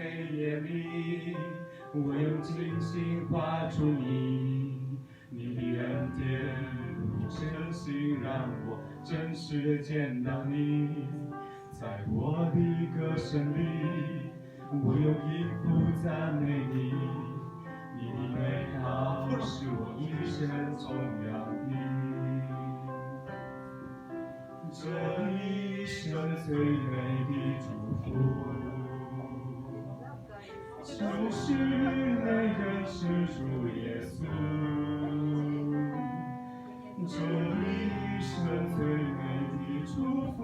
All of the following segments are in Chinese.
黑夜里，我用精心画出你的恩典，如晨星让我真实地见到你。在我的歌声里，我用音符赞美你，你的美好是我一生颂扬的。这一生最美的祝福，就是能认识主耶稣。这一生最美的祝福，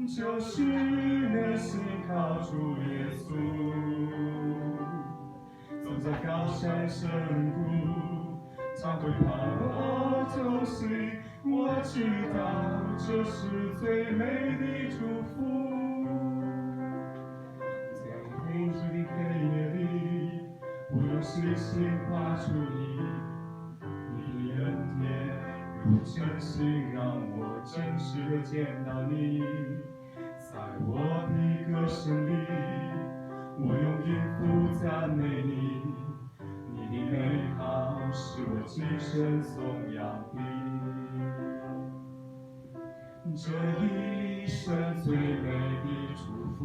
就是能信靠主耶稣。走在高山深谷，他会伴我同行。我知道这是最美的祝福。在黑暗的黑夜里，我用星星画出你的恩典，如晨星让我真实地见到你。在我的歌声里，我用音符赞美你，你的美好是我今生颂扬的。这一生最美的祝福，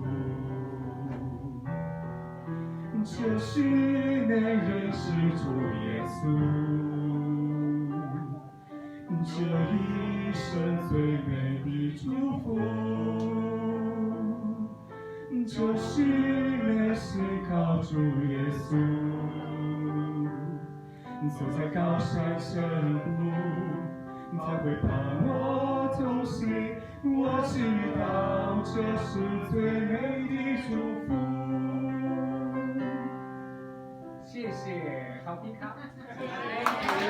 就是能认识主耶稣。这一生最美的祝福，就是能信靠主耶稣。走在高山深谷，他会伴我同行。我知道这是最美的祝福。谢谢，好皮卡。